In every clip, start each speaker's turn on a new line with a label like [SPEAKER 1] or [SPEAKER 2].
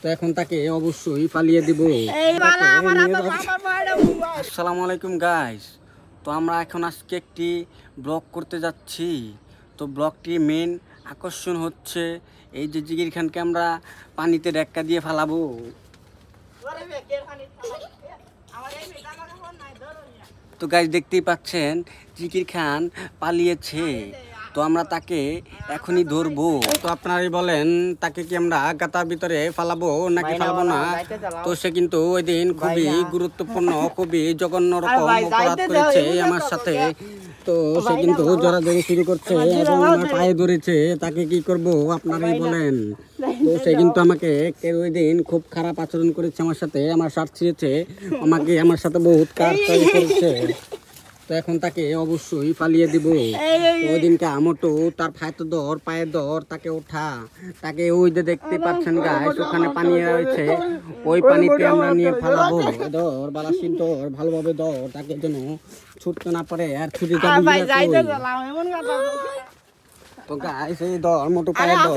[SPEAKER 1] তো এখন তাকে অবশ্যই পালিয়ে দিব। আসসালামু আলাইকুম গাইস, তো আমরা এখন আজকে একটি ব্লগ করতে যাচ্ছি। তো ব্লগটির মেন আকর্ষণ হচ্ছে এই যে জিগির খানকে আমরা পানিতে ধাক্কা দিয়ে ফেলাবো। তো গাইস দেখতেই পাচ্ছেন জিকির খান পালিয়েছে, তো আমরা তাকে এখনই ধরবো। তো আপনারাই বলেন তাকে কি আমরা গাতার ভিতরে ফালাবো নাকি ফালাবো না? তো সে কিন্তু ওই দিন খুবই গুরুত্বপূর্ণ, খুবই জঘন্য রকম অপরাধ করেছে আমার সাথে। তো সে কিন্তু জোরাজোরি শুরু করছে এবং আমার পায়ে ধরেছে। তাকে কি করব আপনারাই বলেন। তো সে কিন্তু আমাকে ওই দিন খুব খারাপ আচরণ করেছে আমার সাথে, আমার শার্ট ছিঁড়েছে, আমাকে আমার সাথে বহুত কাজটাই করেছে। তো এখন তাকে অবশ্যই পালিয়ে দিব। ওই দিনকে মোটো তার পায়ে দর তাকে ওঠা, তাকে ওই যে দেখতে পাচ্ছেন গাইস ওখানে পানি রয়েছে, ওই পানিতে আমরা নিয়ে ফালাবো। দর বালাসির দর ভালোভাবে দর, তাকে যেন ছুটতে না পারে আর ছুটি তো গাইস এই দর মোটো পায়ে দর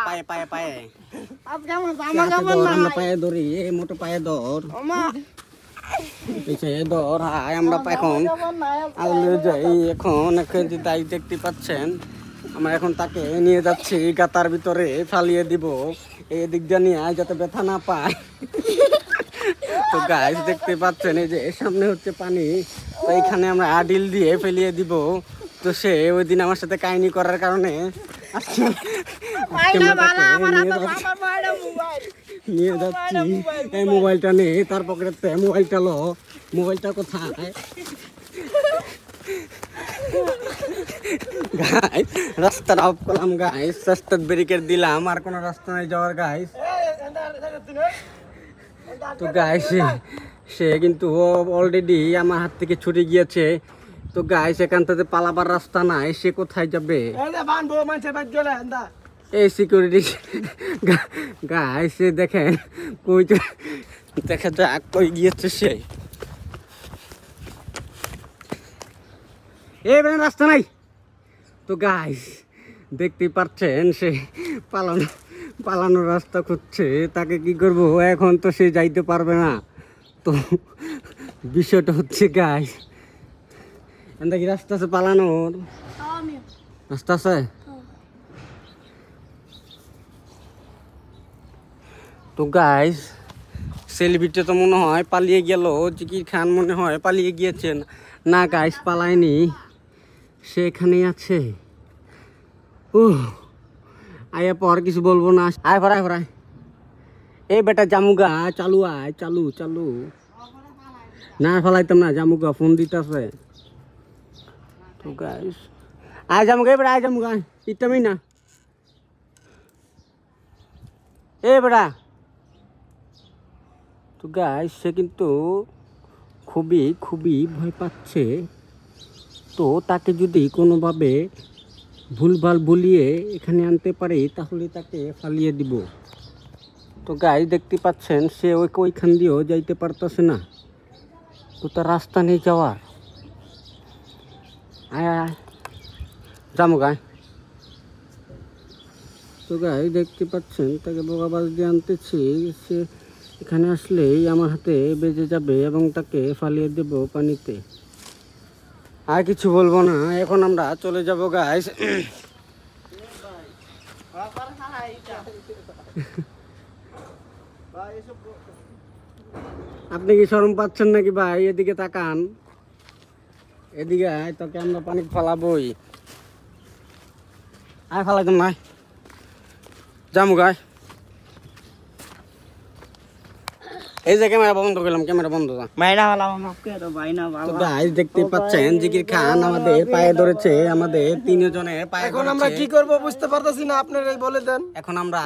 [SPEAKER 1] পায়ে পায়ে পায়ে আমরা পায়ে ধরি, এই মোটো পায়ে দর আমরা এখন যাই। এখন তাই দেখতে পাচ্ছেন আমরা এখন তাকে নিয়ে যাচ্ছি গাতার ভিতরে ফালিয়ে দিব, এই দিক দিয়ে নিয়ে যাতে ব্যথা না পায়। তো গাইস দেখতে পাচ্ছেন এই যে সামনে হচ্ছে পানি, তো এখানে আমরা আডিল দিয়ে ফেলিয়ে দিব। তো সে ওই দিন আমার সাথে কাহিনী করার কারণে নিয়ে যাচ্ছি। এই মোবাইলটা নেই তার পকেটে, মোবাইলটা লো, মোবাইলটা কোথায়? গাইস রাস্তাটা অফ করলাম গাইস, রাস্তার ব্রেকের দিলাম, আর কোনো রাস্তা নাই যাওয়ার গাইস। তো গাইস সে কিন্তু অলরেডি আমার হাত থেকে ছুটে গিয়েছে। তো গাইস এখান থেকে পালাবার রাস্তা নাই, সে কোথায় যাবে? এই সিকিউরিটি গাইস দেখেন কই, দেখা যাক কই গিয়েছে সে। এই রাস্তা নাই। তো গাইস দেখতেই পাচ্ছেন সে পালানোর রাস্তা খুঁজছে। তাকে কি করব এখন? তো সে যাইতে পারবে না। তো বিষয়টা হচ্ছে গাইস কি রাস্তা আছে পালানোর? রাস্তা আছে? তো গাইস সেলিব্রিটি তো মনে হয় পালিয়ে গেল, জিকির খান মনে হয় পালিয়ে গিয়েছেন। না গাইস পালায়নি, সে এখানেই আছে। ও আয়া পর কিছু বলবো না, আয় ভরায় ভরায়। এই বেটা জামুগা চালু, আয় চালু চালু। না ফেলাইতাম না, জামুগা ফোন দিতেছে। তো গাইস আয় জামুগা, এ বেটা আয় জামুগা, ইটামি না এ বেটা। তো গাইস সে কিন্তু খুবই খুবই ভয় পাচ্ছে। তো তাকে যদি কোনোভাবে ভুলভাল বলিয়ে এখানে আনতে পারি তাহলে তাকে ফালিয়ে দিব। তো গাইস দেখতে পাচ্ছেন সে ওইখান দিয়েও যাইতে পারতেছে না, তো তার রাস্তা নেই যাওয়ার। আয় আয় যাবো গায়ে। তো গাইস দেখতে পাচ্ছেন তাকে বোকাবাজ দিয়ে আনতেছি, সে এখানে আসলেই আমার হাতে বেজে যাবে এবং তাকে ফালিয়ে দেব পানিতে। আর কিছু বলবো না, এখন আমরা চলে যাব গাইস। আপনি কি শরম পাচ্ছেন নাকি ভাই? এদিকে তাকান, এদিকে আয়, তোকে আমরা পানি ফালাবই। আয় ফালাইতাম না, যামু গায়। এই যে ক্যামেরা বন্ধ করলাম, ক্যামেরা বন্ধ। গাইস দেখতে পাচ্ছেন জিকির খান আমাদের পায়ে ধরেছে, আমাদের তিনজনের পায়ে।
[SPEAKER 2] এখন আমরা কি করব বুঝতে পারতাছি না, আপনারাই বলে দেন।
[SPEAKER 1] এখন আমরা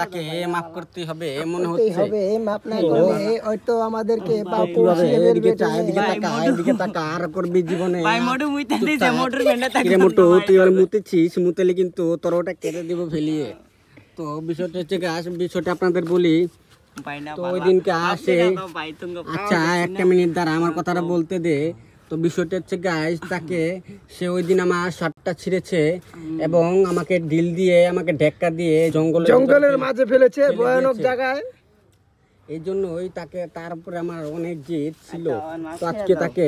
[SPEAKER 1] তাকে মাফ করতে হবে মনে হচ্ছে।
[SPEAKER 2] মাফ না করলে হয়তো আমাদেরকে
[SPEAKER 1] এদিকে তাকা, এদিকে তাকা, আর করবি জীবনে। মোটু তুই আর মুতেছিস, মুতেলে কিন্তু তোর ওটা কেটে দিব ফেলিয়ে। তো বিষয়টা হচ্ছে গাছ, বিষয়টা আপনাদের বলি। তো ওই দিনকে আসে, আচ্ছা একটা মিনিট দ্বারা আমার কথাটা বলতে দে। তো বিষয়টা হচ্ছে গাইস, তাকে সে ওই দিন আমার শার্টটা ছিঁড়েছে এবং আমাকে ডিল দিয়ে আমাকে ঢেক্কা দিয়ে
[SPEAKER 2] জঙ্গলের মাঝে ফেলেছে ভয়ানক জায়গায়।
[SPEAKER 1] এই জন্যই তাকে, তার উপরে আমার অনেক জেদ ছিল। তো আজকে তাকে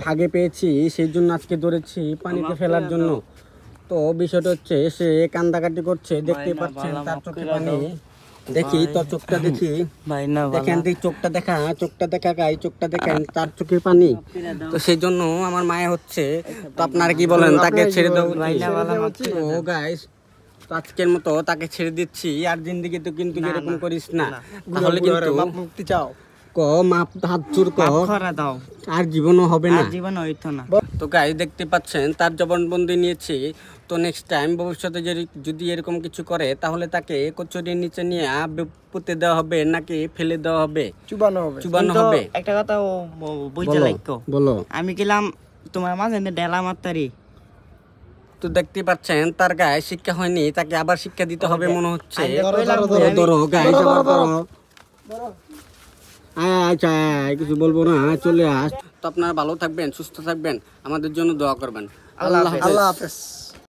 [SPEAKER 1] ভাগে পেয়েছি, সেই জন্য আজকে ধরেছি পানিতে ফেলার জন্য। তো বিষয়টা হচ্ছে সে কান্দাকাটি করছে, দেখতে পাচ্ছেন তার চোখে পানি। দেখি তো চোখটা দেখি, দেখেন চোখটা দেখা গাই, চোখটা দেখেন তার চোখের পানি। তো সেই জন্য আমার মায়া হচ্ছে। তো আপনারা কি বলেন, তাকে ছেড়ে দাও? তো গাইস, আজকের মতো তাকে ছেড়ে দিচ্ছি। আর জিন্দিগি তো কিন্তু এরকম করিস না, তাহলে কিন্তু
[SPEAKER 2] মুক্তি চাও
[SPEAKER 1] ক মাপ হাত জোর দাও, আর জীবনও হবে না, জীবন হইতো না। তো গাইস দেখতে পাচ্ছেন তার জবানবন্দি নিয়েছি। তো নেক্সট টাইম ভবিষ্যতে যদি এরকম কিছু করে, তাহলে তাকে কচুরির নিচে নিয়ে পুঁতে দেওয়া হবে নাকি ফেলে দেওয়া হবে, চুবানো হবে।
[SPEAKER 3] একটা কথা ও বুঝতে লাগতো,
[SPEAKER 1] বলো।
[SPEAKER 3] আমি গেলাম তোমার মাঝে ডেলা মাত্তারি।
[SPEAKER 1] তো দেখতে পাচ্ছেন তার গায়ে শিক্ষা হয়নি, তাকে আবার শিক্ষা দিতে হবে মনে হচ্ছে। ধরো গাইস, আচ্ছা কিছু বলবো না, চলে আস। তো আপনারা ভালো থাকবেন, সুস্থ থাকবেন, আমাদের জন্য দোয়া করবেন। আল্লাহ হাফেজ।